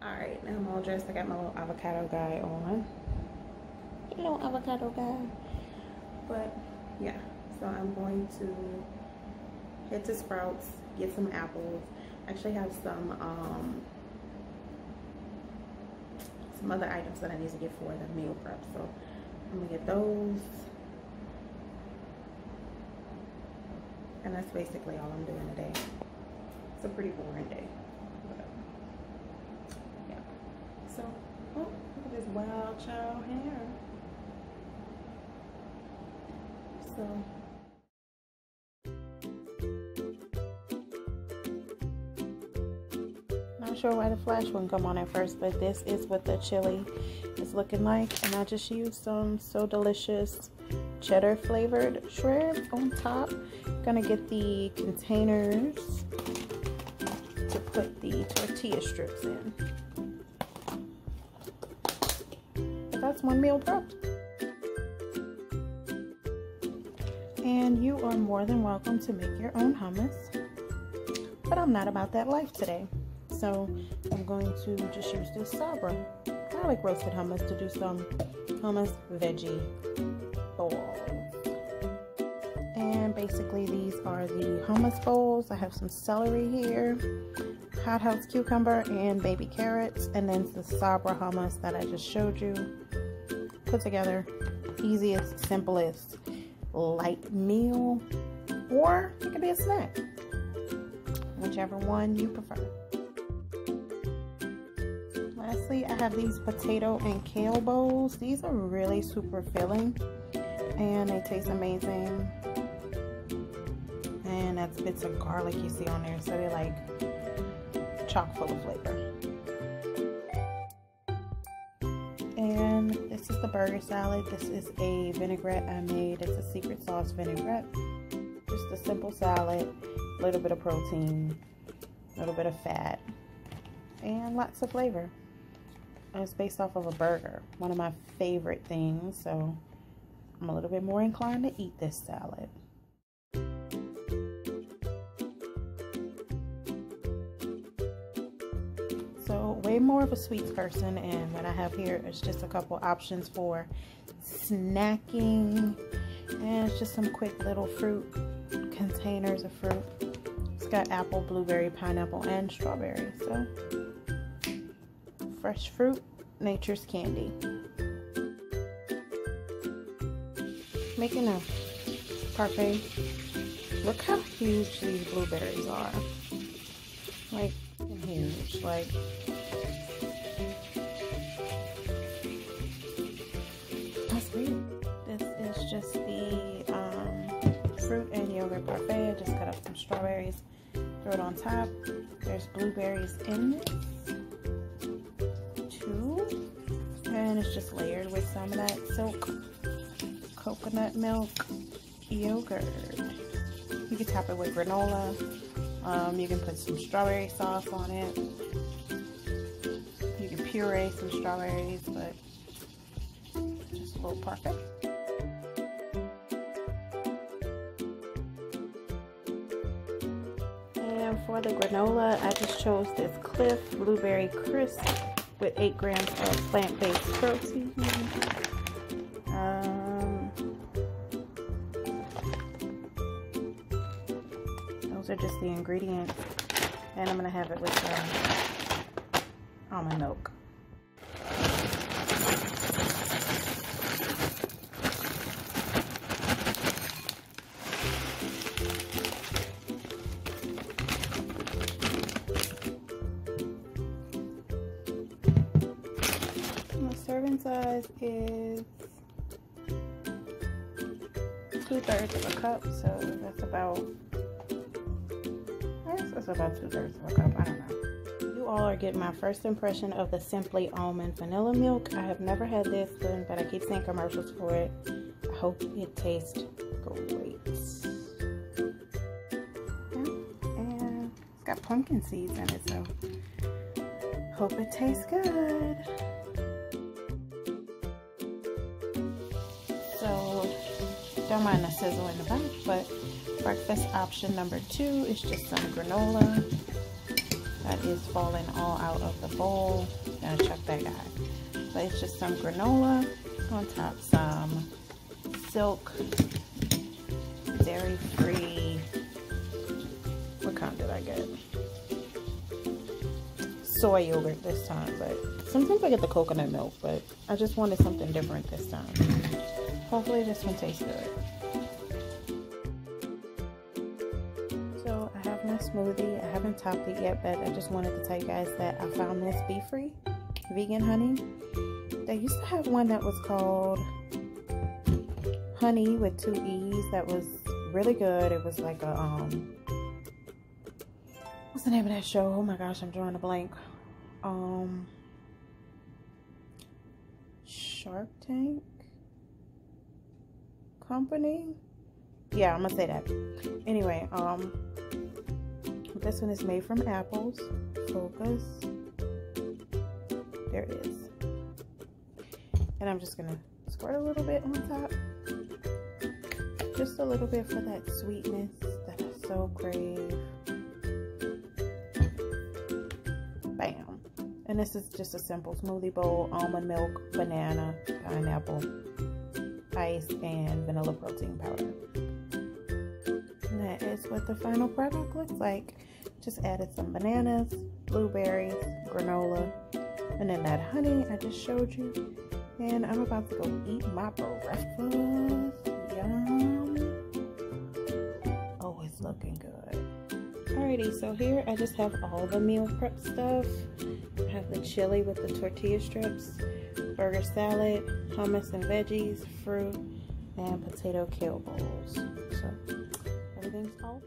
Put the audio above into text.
Alright, now I'm all dressed. I got my little avocado guy on. Hello, avocado guy. But yeah, so I'm going to head to Sprouts, get some apples. I actually have some other items that I need to get for the meal prep. So I'm gonna get those. And that's basically all I'm doing today. It's a pretty boring day. But yeah. So, oh, look at this wild child hair. So not sure why the flash wouldn't come on at first, but this is what the chili is looking like. And I just used some So Delicious cheddar flavored shreds on top. Gonna get the containers to put the tortilla strips in. But that's one meal prepped. And you are more than welcome to make your own hummus. But I'm not about that life today. So I'm going to just use this Sabra garlic roasted hummus to do some hummus veggie bowls. And basically these are the hummus bowls. I have some celery here, hothouse cucumber, and baby carrots. And then the Sabra hummus that I just showed you. Put together, easiest, simplest, light meal, or it could be a snack, whichever one you prefer. Lastly, I have these potato and kale bowls. These are really super filling and they taste amazing, and that's bits of garlic you see on there, so they're like chock full of flavor. And this is the burger salad. This is a vinaigrette I made. It's a secret sauce vinaigrette. Just a simple salad, a little bit of protein, a little bit of fat, and lots of flavor. And it's based off of a burger, one of my favorite things, so I'm a little bit more inclined to eat this salad. So way more of a sweets person, and what I have here is just a couple options for snacking, and it's just some quick little fruit containers of fruit. It's got apple, blueberry, pineapple, and strawberry. So fresh fruit, nature's candy. Making a parfait. Look how huge these blueberries are. Like, huge. Like, that's great. This is just the fruit and yogurt parfait. I just cut up some strawberries, throw it on top. There's blueberries in this too, and it's just layered with some of that Silk coconut milk yogurt. You can top it with granola. You can put some strawberry sauce on it. You can puree some strawberries, but just a little parfait. And for the granola, I just chose this Cliff Blueberry Crisp with 8 grams of plant-based protein. Those are just the ingredients, and I'm gonna have it with almond milk. My serving size is 2/3 of a cup, so that's about, that's about 2/3 of a cup. I don't know. You all are getting my first impression of the Simply Almond Vanilla Milk. I have never had this one, but I keep seeing commercials for it. I hope it tastes great. Yeah, and it's got pumpkin seeds in it, so hope it tastes good. So don't mind the sizzle in the back, but breakfast option number 2 is just some granola. That is falling all out of the bowl. Gonna chuck that guy. But it's just some granola on top, some Silk dairy-free. What kind did I get? Soy yogurt this time, but sometimes I get the coconut milk, but I just wanted something different this time. Hopefully this one tastes good. So I have my smoothie. I haven't topped it yet, but I just wanted to tell you guys that I found this Be-Free vegan honey. They used to have one that was called Honey with 2 E's that was really good. It was like a what's the name of that show? Oh my gosh, I'm drawing a blank. Shark Tank Company? Yeah, I'm gonna say that. Anyway, this one is made from apples. Focus. There it is. And I'm just gonna squirt a little bit on top. Just a little bit for that sweetness that I so crave. Bam. And this is just a simple smoothie bowl, almond milk, banana, pineapple, ice, and vanilla protein powder. And that is what the final product looks like. Just added some bananas, blueberries, granola, and then that honey I just showed you. And I'm about to go eat my breakfast. Yum. Oh, it's looking good. Alrighty, so here I just have all the meal prep stuff. I have the chili with the tortilla strips, burger salad, hummus and veggies, fruit, and potato kale bowls. So everything's all